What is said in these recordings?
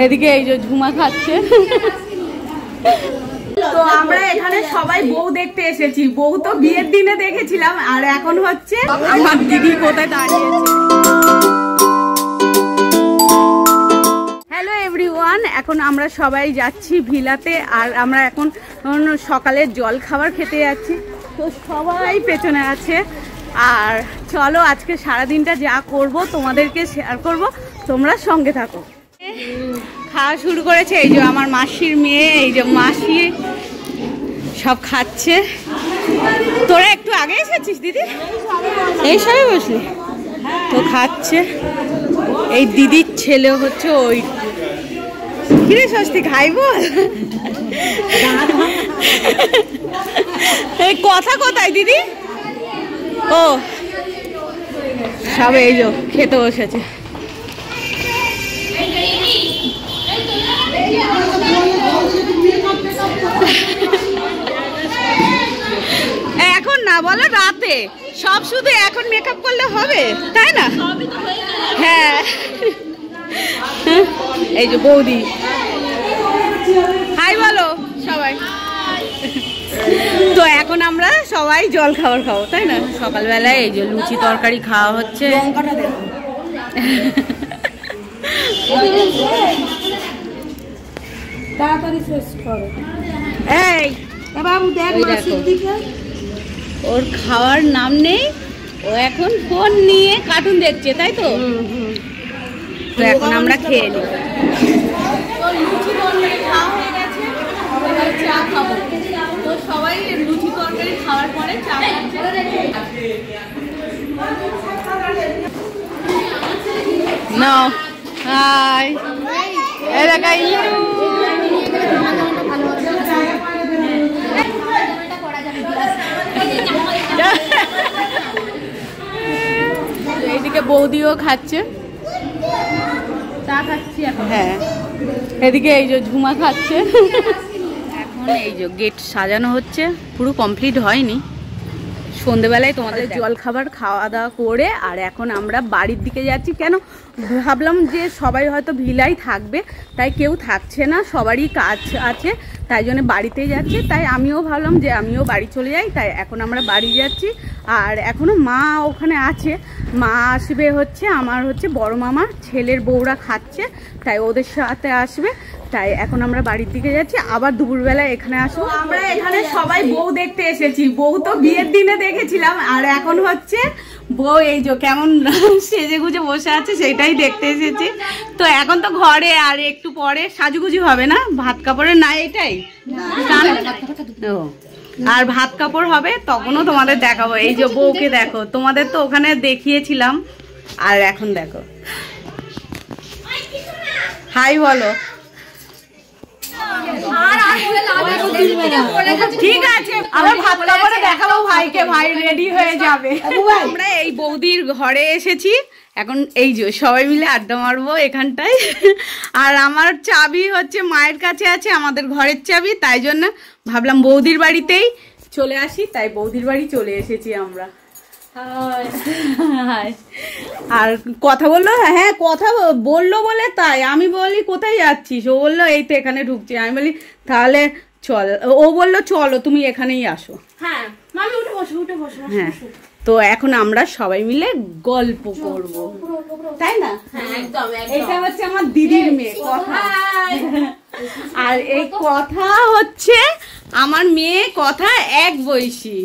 এদিকে এই যে ঝুমা খাচ্ছে। তো আমরা এখানে সবাই বউ দেখতে এসেছি। বউ তো বিয়ের দিনে দেখেছিলাম, আর এখন হচ্ছে আমার দিদি কোথায় দাঁড়িয়েছে। হ্যালো এভরিওয়ান, এখন আমরা সবাই যাচ্ছি ভিলাতে, আর আমরা এখন সকালের জল খাবার খেতে যাচ্ছি। তো সবাই পেছনে আছে, আর চলো আজকে সারাদিনটা যা করব তোমাদেরকে শেয়ার করব, তোমরা সঙ্গে থাকো। খাওয়া শুরু করেছে এই যে আমার মাসির মেয়ে, এই যে মাসি সব খাচ্ছে। তোরা একটু আগে এসেছিস দিদি? এই সবাই বসলি তো খাচ্ছে। এই দিদির ছেলে হচ্ছে ওই, কিরে ষষ্ঠী খাই বল। এই কথা কোথায় দিদি? ও সব এই যে খেতে বসেছে। এখন না বলো রাতে সব, শুধু এখন মেকআপ করলে হবে তাই না? হ্যাঁ এই যে বৌদি হাই বলো সবাই। তো এখন আমরা সবাই জল খাবার খাবো তাই না? সকালবেলায় এই যে লুচি তরকারি খাওয়া হচ্ছে। তাড়াতাড়ি শেষ করো। এই বাবু দেখ ওর খাওয়ার নাম নেই, ও এখন ফোন নিয়ে কার্টুন দেখছে তাই তো? তো এখন আমরা খেয়ে নিই। লুচি তরকারি খাওয়া হয়ে গেছে, এবার চা খাবো। তো সবাই লুচি তরকারি খাওয়ার পরে চা খাচ্ছে। নাও হাই, এই দেখা ইলু। এইদিকে বৌদিও খাচ্ছে, চা খাচ্ছি এখন। হ্যাঁ এদিকে এই যে ঝুমা খাচ্ছে। এখন এই যে গেট সাজানো হচ্ছে, পুরো কমপ্লিট হয়নি। সন্ধেবেলায় তোমাদের জল খাবার খাওয়া দাওয়া করে আর এখন আমরা বাড়ির দিকে যাচ্ছি। কেন ভাবলাম যে সবাই হয়তো ভিলাই থাকবে, তাই কেউ থাকছে না, সবারই কাজ আছে, তাই জন্য বাড়িতেই যাচ্ছি। তাই আমিও ভাবলাম যে আমিও বাড়ি চলে যাই, তাই এখন আমরা বাড়ি যাচ্ছি। আর এখনও মা ওখানে আছে, মা আসবে হচ্ছে আমার হচ্ছে বড় মামা ছেলের বউরা খাচ্ছে, তাই ওদের সাথে আসবে। তাই এখন আমরা বাড়ির দিকে যাচ্ছি, আবার দুপুরবেলা এখানে আসবো। আমরা এখানে সবাই বউ দেখতে এসেছি। বউ তো বিয়ের দিনে দেখেছিলাম, আর এখন হচ্ছে বউ এই যে কেমন সেজে গুজে বসে আছে সেটাই দেখতে এসেছি। তো এখন তো ঘরে, আর একটু পরে সাজুগুজু হবে না, ভাত কাপড়ের না এটাই আর ভাত কাপড় হবে, তখনও তোমাদের দেখাবো। এই যে বউকে দেখো, তোমাদের তো ওখানে দেখিয়েছিলাম, আর এখন দেখো। হাই বলো। ঠিক আছে আমরা ভাত কাপড়ে দেখাবো ভাইকে, ভাই রেডি হয়ে যাবে। আমরা এই বৌদির ঘরে এসেছি, এখন এই যে সবাই মিলে আড্ডা মারবো এখানটায়। আর আমার চাবি হচ্ছে মায়ের কাছে আছে, আমাদের ঘরের চাবি, তাই জন্য ভাবলাম বৌদির বাড়িতেই চলে আসি, তাই বৌদির বাড়ি চলে এসেছি আমরা। আর কথা বললো, হ্যাঁ কথা বললো বলে তাই আমি বলি কোথায় যাচ্ছিস? ও বললো এই তো এখানে ঢুকছি। আমি বলি তাহলে চল, ও বললো চলো তুমি এখানেই আসো। হ্যাঁ হ্যাঁ, তো এখন আমরা সবাই মিলে গল্প করব তাই না? এটা হচ্ছে আমার দিদির মেয়ে কথা, আর এই কথা হচ্ছে আমার মেয়ে কথা এক বয়সী,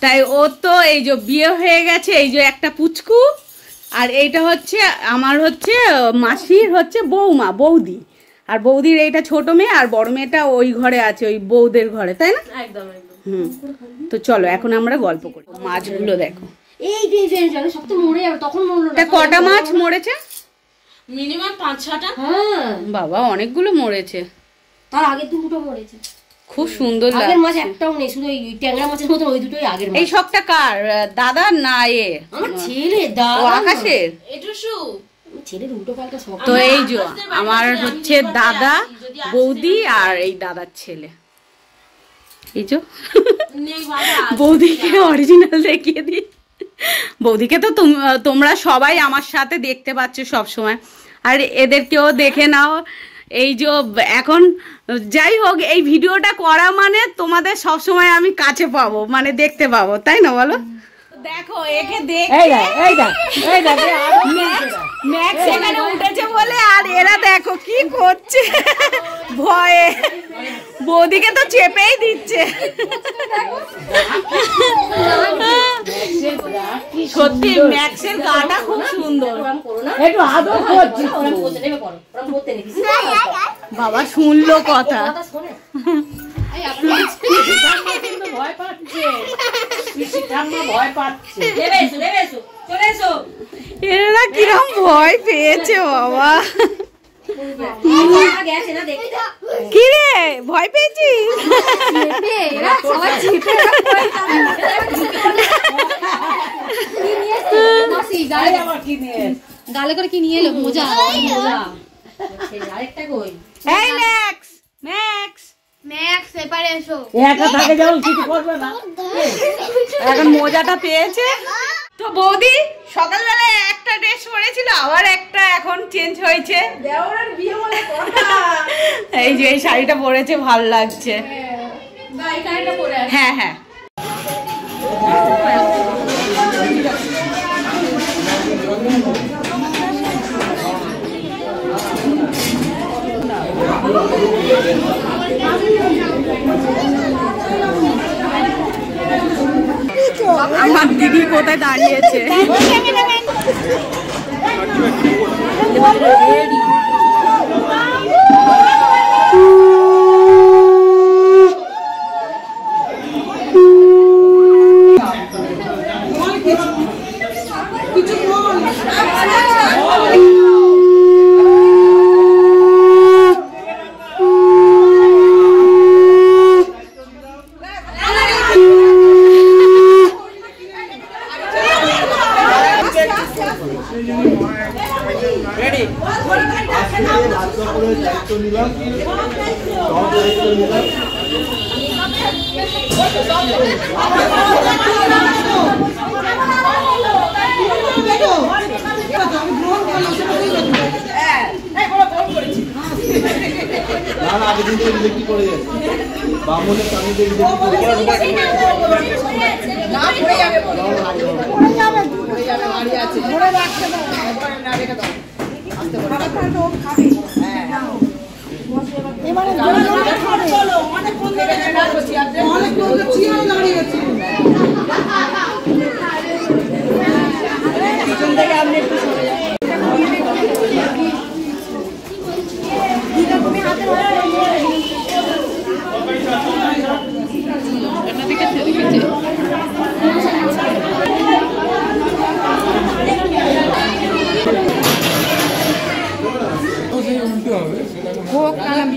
তাই ও তো এই যে বিয়ে হয়ে গেছে, এই যে একটা পুচকু। আর এইটা হচ্ছে আমার হচ্ছে মাসির হচ্ছে বৌমা, বৌদি। আর বৌদির এইটা ছোট মেয়ে, আর বড় মেয়েটা ওই ঘরে আছে, ওই বৌদের ঘরে, তাই না? একদম একদম। তো চলো এখন আমরা গল্প করি। মাছগুলো দেখো, এই যে সব তো মরে যাবে, তখন মরলো না। কটা মাছ মরেছে? মিনিমাম 5-6টা। হ্যাঁ বাবা অনেকগুলো মরেছে। তার আগের দুটো মরেছে। খুব সুন্দর লাগে। আগের মাছ একটাও নেই, শুধু ওই ট্যাংরা মাছের মতো ওই দুটোই আগের মাছ। এই সবটা কার? দাদা না এ আমার ছেলে? দাদা আকাশের। এটুসু ছেলের উল্টো পাল্টা সব। তো এই যে আমার হচ্ছে দাদা, বৌদি আর এই দাদার ছেলে। এই যে বৌদিকে অরিজিনাল দেখিয়ে দিই। বৌদিকে তো তোমরা সবাই আমার সাথে দেখতে পাচ্ছ সব সময়, আর এদেরকেও দেখে নাও। এই যে এখন যাই হোক, এই ভিডিওটা করা মানে তোমাদের সব সময় আমি কাছে পাবো, মানে দেখতে পাবো, তাই না বলো? দেখো একে ম্যাক্স এখানে উঠেছে বলে, আর এরা দেখো কি করছে ভয়ে, বৌদিকে তো চেপেই দিচ্ছে। সত্যি ম্যাক্সের গাটা খুব সুন্দর। বাবা শুনলো কথা, এরা কিরম ভয় পেয়েছে বাবা। কি রে ভয় পেয়েছিস? গালে করে কি নিয়ে এলো? মোজা। এই ম্যাক্স, ম্যাক্স, ম্যাক্স এপারে এসো। একা থাকে যেমন কিছু করবে না, এখন মোজাটা পেয়েছে। তো বৌদি সকালবেলায় একটা ড্রেস পরেছিল, আবার একটা এখন চেঞ্জ হয়েছে। এই যে এই শাড়িটা পরেছে, ভালো লাগছে। হ্যাঁ হ্যাঁ, আমার দিদি কোথায় দাঁড়িয়েছে?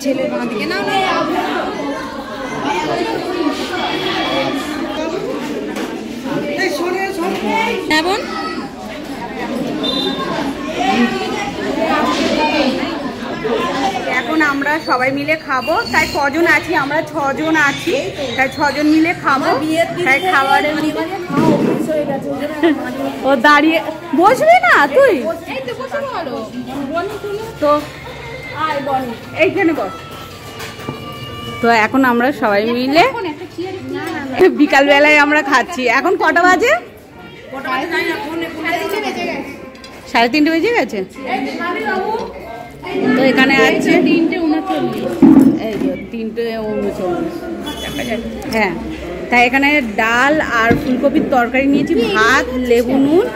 ছেলের বাঁ দিকে না এমন এখন আমরা সবাই মিলে খাবো। তাই কজন আছি আমরা? 6 জন আছি, তাই 6 জন মিলে খাবো। তাই খাবারের ও দাঁড়িয়ে বসবি না তুই? তো এইখানে বস। তো এখন আমরা সবাই মিলে বিকাল বেলায় আমরা খাচ্ছি। এখন কটা বাজে? 3:30 বেজে গেছে। তো এখানে আছে 3:39, এই যে 3:39। হ্যাঁ, তাই এখানে ডাল আর ফুলকপির তরকারি নিয়েছি, ভাত, লেবু, নুন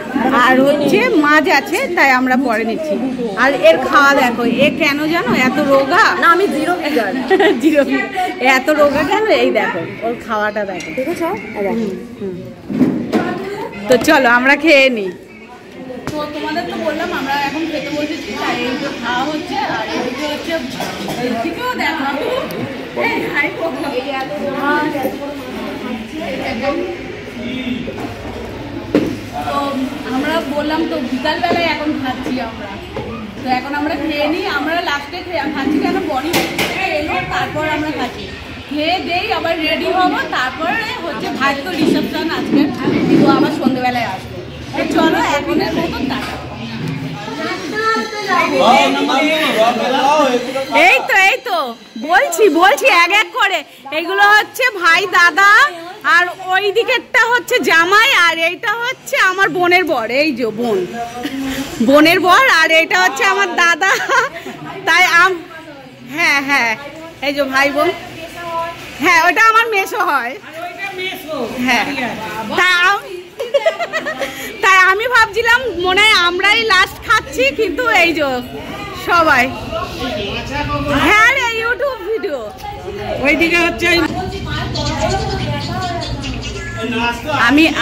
আর হচ্ছে মাছ আছে, তাই আমরা পরে নিচ্ছি। আর এর খাওয়া দেখো, এ কেন জানো এত রোগা? না আমি জিরো ফিগার। এত রোগা কেন? এই দেখো ওর খাওয়াটা দেখো, দেখেছো? তো চলো আমরা খেয়ে নিই। তো তোমাদের তো বললাম আমরা এখন খেতে বসেছি, তাই এই যে খাওয়া হচ্ছে। আর এইদিকে হচ্ছে এইদিকেও দেখো, তো আমরা বললাম তো বিকালবেলায় এখন খাচ্ছি আমরা। তো এখন আমরা খেয়ে নিই। আমরা লাস্টে খাচ্ছি কেন, বনি এলো তারপর আমরা খাচ্ছি। খেয়ে দেই আবার রেডি হবো, তারপরে হচ্ছে ভাই তো রিসেপশন আজকে, তো আবার সন্ধ্যেবেলায় আসবো। চলো এখনের মতো টাটা। এই তো বলছি এক এক করে। এগুলো হচ্ছে ভাই দাদা, আর ওই দিকেরটা হচ্ছে জামাই, আর এইটা হচ্ছে আমার বোনের বর। এই যে বোনের বর, আর এটা হচ্ছে আমার দাদা। তাই হ্যাঁ এই যে ভাই বোন। হ্যাঁ ওটা আমার মেসো হয়। হ্যাঁ তাই আমি ভাবছিলাম মনে হয় আমরাই লাস্ট খাচ্ছি, কিন্তু এই যে সবাই। হ্যাঁ রে ইউটিউব ভিডিও। ওইদিকে হচ্ছে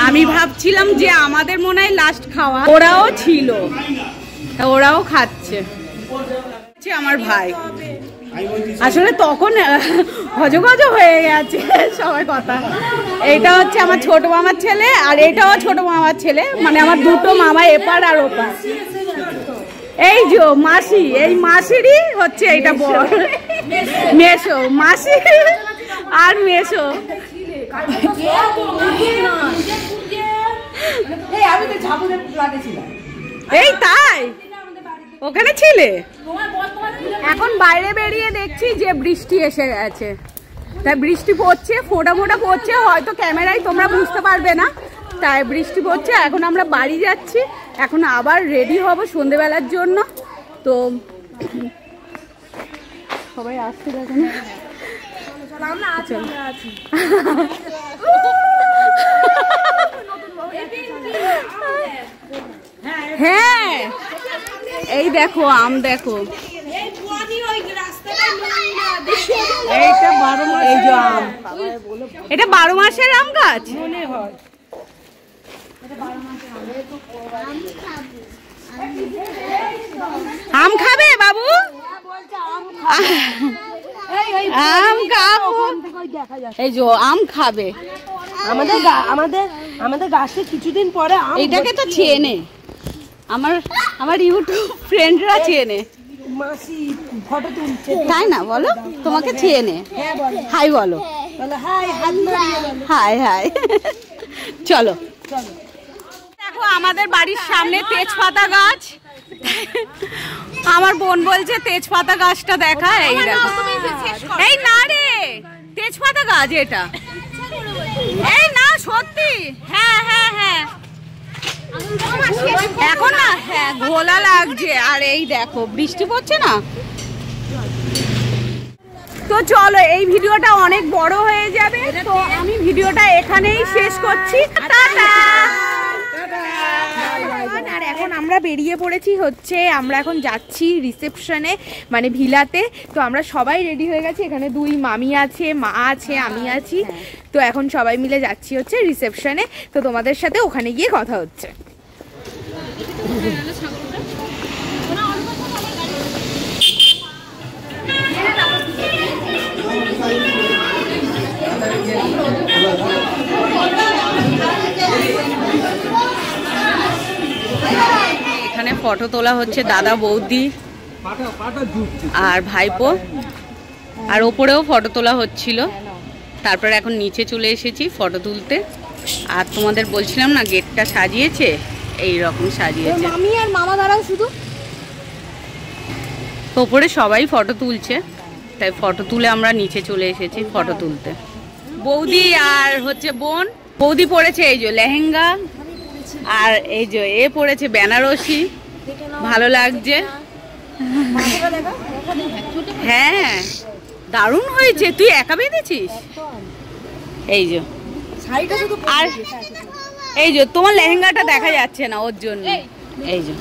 আমি ভাবছিলাম যে আমাদের মনে হয় লাস্ট খাওয়া, ওরাও ছিল, ওরাও খাচ্ছে। আমার ভাই আসলে তখন হজগজ হয়ে গেছে সবাই কথা। এইটা হচ্ছে আমার ছোট মামার ছেলে, আর এটাও ছোট মামার ছেলে, মানে আমার দুটো মামা এপার আর ওপার। এই যে মাসি, এই মাসিরই হচ্ছে এইটা বড় মেসো, মাসি আর মেসো। এই তাই ওখানে ছিলে? এখন বাইরে বেরিয়ে দেখছি যে বৃষ্টি এসে গেছে, তাই বৃষ্টি পড়ছে, ফোঁটা ফোঁটা পড়ছে, হয়তো ক্যামেরায় তোমরা বুঝতে পারবে না, তাই বৃষ্টি পড়ছে। এখন আমরা বাড়ি যাচ্ছি, এখন আবার রেডি হব সন্ধেবেলার জন্য। তো সবাই আসছে দেখেন। হ্যাঁ এই দেখো আম, দেখো এই যে আম, এটা 12 মাসের আম গাছ মনে হয়। আম খাবে বাবু? আম খাবো, এই যে আম খাবে। আমাদের গাছে কিছুদিন পরে এটাকে তো চেনে আমার ইউটিউব ফ্রেন্ডরা চেনে, ফটো তুলছে তাই না? বলো তোমাকে চেনে, হাই বলো, হাই হাই। চলো দেখো আমাদের বাড়ির সামনে তেজপাতা গাছ। আমার বোন বলছে তেজপাতা গাছটা দেখা। এই দেখো, এই না রে তেজপাতা গাছ এটা, এই না সত্যি। হ্যাঁ হ্যাঁ হ্যাঁ এখন না, হ্যাঁ ঘোলা লাগছে। আর এই দেখো বৃষ্টি পড়ছে না, তো চলো এই ভিডিওটা অনেক বড় হয়ে যাবে, তো আমি ভিডিওটা এখানেই শেষ করছি। টাটা। আর এখন আমরা বেরিয়ে পড়েছি হচ্ছে, আমরা এখন যাচ্ছি রিসেপশনে, মানে ভিলাতে। তো আমরা সবাই রেডি হয়ে গেছি, এখানে 2 মামি আছে, মা আছে, আমি আছি। তো এখন সবাই মিলে যাচ্ছি হচ্ছে রিসেপশনে। তো তোমাদের সাথে ওখানে গিয়ে কথা হচ্ছে। এখানে ফটো তোলা হচ্ছে দাদা বৌদি আর ভাইপো, আর ওপরেও ফটো তোলা হচ্ছিল। তারপরে এখন নিচে চলে এসেছি ফটো তুলতে। আর তোমাদের বলছিলাম না গেটটা সাজিয়েছে, এই রকম সাজিয়েছে। মামি আর মামা দাঁড়াও শুধু। ওপরে সবাই ফটো তুলছে, তাই ফটো তুলে আমরা নিচে চলে এসেছি ফটো তুলতে। বৌদি আর হচ্ছে বোন, বৌদি পড়েছে এই যে লেহেঙ্গা, আর এই যে এ পড়েছে বেনারসি, ভালো লাগছে। হ্যাঁ দারুণ হয়েছে, তুই একা বেঁধেছিস? এই যে আর এই যে তোমার লেহেঙ্গাটা দেখা যাচ্ছে না ওর জন্য। এই যে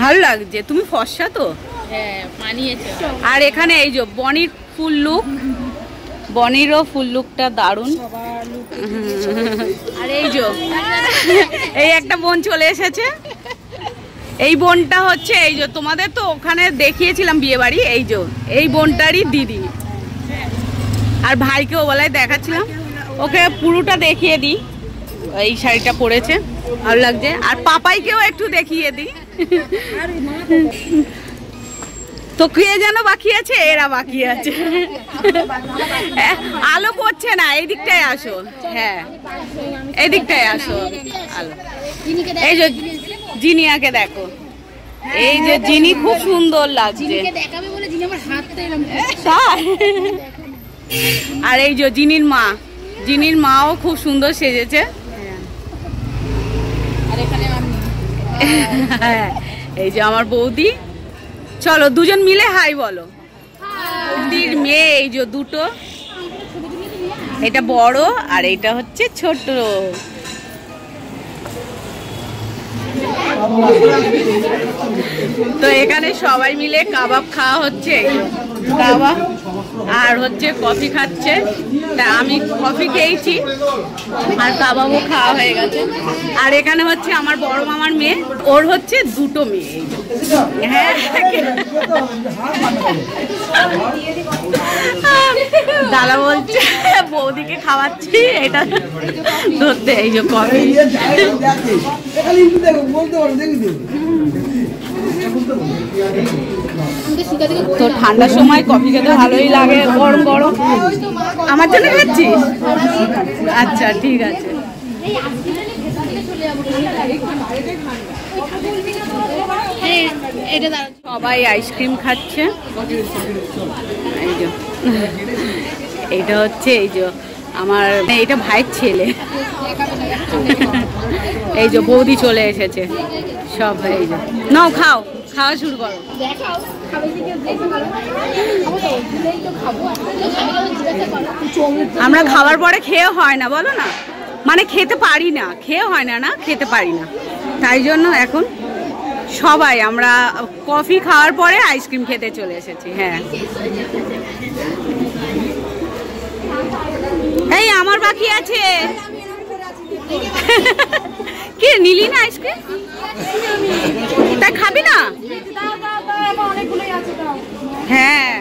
ভালো লাগছে, তুমি ফর্সা তো। হ্যাঁ মানিয়েছে। আর এখানে এই যে বনির ফুল লুক, বনিরও ফুল লুকটা দারুণ। আর এই যে এই একটা বোন চলে এসেছে, এই বোনটা হচ্ছে এই যে তোমাদের তো ওখানে দেখিয়েছিলাম বিয়ে বাড়ি, এই যে এই বোনটারই দিদি। আর ভাইকেও বলায় দেখাচ্ছিলাম, ওকে পুরোটা দেখিয়ে দিই। এই শাড়িটা পরেছে, ভালো লাগছে। আর পাপাইকেও একটু দেখিয়ে দিই। তো কে যেন বাকি আছে, এরা বাকি আছে। আলো পড়ছে না, এই দিকটায় আসো। হ্যাঁ এই দিকটায় আসো আলো। এই যে জিনিয়াকে দেখো, এই যে জিনি খুব সুন্দর লাগছে দেখাবে বলে জিনি আমার হাতটা এরকম তাই? আর এই যে জিনির মাও খুব সুন্দর সেজেছে। আর এখানে আমি হ্যাঁ, এই যে আমার বৌদি। চলো দুজন মিলে হাই বলো। বৌদির মেয়ে এই যে দুটো, এটা বড় আর এটা হচ্ছে ছোট। তো এখানে সবাই মিলে কাবাব খাওয়া হচ্ছে, কাবাব আর হচ্ছে কফি খাচ্ছে। তা আমি কফি খেয়েছি আর কাবাবও খাওয়া হয়ে গেছে। আর এখানে হচ্ছে আমার বড় মামার মেয়ে, ওর হচ্ছে দুটো মেয়ে। হ্যাঁ, দাদা বলছে বৌদিকে খাওয়াচ্ছি, এটা ধরতে এই যে কফি। তো ঠান্ডার সময় কফি খেতে ভালোই লাগে, গরম গরম। আমার জন্য খাচ্ছিস? আচ্ছা ঠিক আছে। সবাই আইসক্রিম খাচ্ছে। এই যে এইটা হচ্ছে এই যে আমার, এইটা ভাইয়ের ছেলে। এই যে বৌদি চলে এসেছে সব। এই যে নাও, খাওয়া শুরু করো। আমরা খাওয়ার পরে খেয়ে হয় না, বলো না, মানে খেতে পারি না, খেয়ে হয় না, না খেতে পারি না। তাই জন্য এখন সবাই আমরা কফি খাওয়ার পরে আইসক্রিম খেতে চলে এসেছি। হ্যাঁ, এই আমার বাকি আছে। কি নিলি না আইসক্রিম? তাই খাবি না? হ্যাঁ,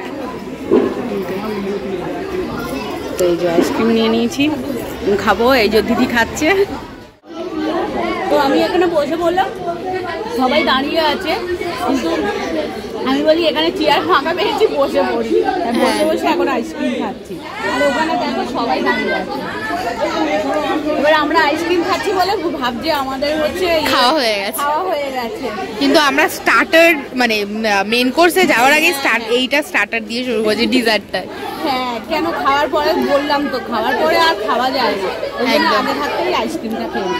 তো এই যে আইসক্রিম নিয়ে নিয়েছি, খাবো। এই যে দিদি খাচ্ছে। তো আমি এখানে বসে বললাম, সবাই দাঁড়িয়ে আছে, কিন্তু আমি বলি এখানে চেয়ার ফাঁকা পেয়েছি, বসে পড়ি। বসে বসে এখন আইসক্রিম খাচ্ছি। আর ওখানে দেখো সবাই দাঁড়িয়ে আছে। এবার আমরা আইসক্রিম খাচ্ছি বলে ভাবছি আমাদের হচ্ছে খাওয়া হয়ে গেছে, কিন্তু আমরা স্টার্টার মানে মেন কোর্সে যাওয়ার আগে এইটা স্টার্টার দিয়ে শুরু করছি, ডিজার্টটা। হ্যাঁ, কেন খাওয়ার পরে বললাম তো, খাওয়ার পরে আর খাওয়া যায় না, একদম আগে থাকতেই আইসক্রিমটা খেয়ে।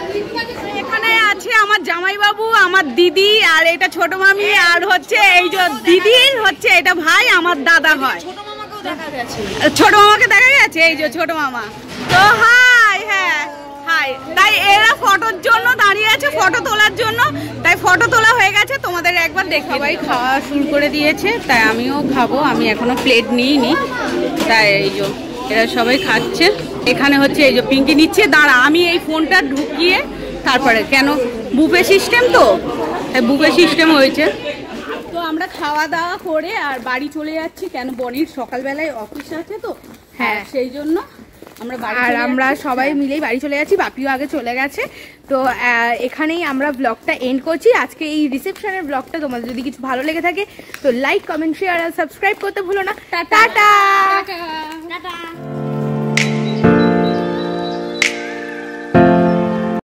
এখানে আছে আমার জামাইবাবু, আমার দিদি, আর এটা ছোট মামি, আর হচ্ছে এই যে দিদির হচ্ছে এটা ভাই, আমার দাদা হয়। ছোট মামাকে দেখা গেছে, এই যে ছোট মামা। তো হাই, হ্যাঁ হাই। তাই এরা ফটোর জন্য দাঁড়িয়ে আছে, ফটো তোলার জন্য। তাই ফটো তোলা হয়ে গেছে, তোমাদের একবার দেখে। সবাই খাওয়া শুরু করে দিয়েছে, তাই আমিও খাবো। আমি এখনো প্লেট নিইনি, তাই এই যে এরা সবাই খাচ্ছে। এখানে হচ্ছে এই যে পিঙ্কি নিচ্ছে, দাঁড়া আমি এই ফোনটা ঢুকিয়ে তারপরে, কেন বুফে সিস্টেম, তো বুফে সিস্টেম হয়েছে। তো আমরা খাওয়া দাওয়া করে আর বাড়ি চলে যাচ্ছি, কেন বনির সকালবেলায় অফিস আছে, তো হ্যাঁ সেই জন্য আমরা সবাই মিলেই বাড়ি চলে যাচ্ছি। বাপিও আগে চলে গেছে। তো এখানেই আমরা ব্লগটা এন্ড করছি, আজকে এই রিসেপশনের ব্লগটা। তোমাদের যদি কিছু ভালো লেগে থাকে তো লাইক, কমেন্ট, শেয়ার আর সাবস্ক্রাইব করতে ভুলো না। টাটা।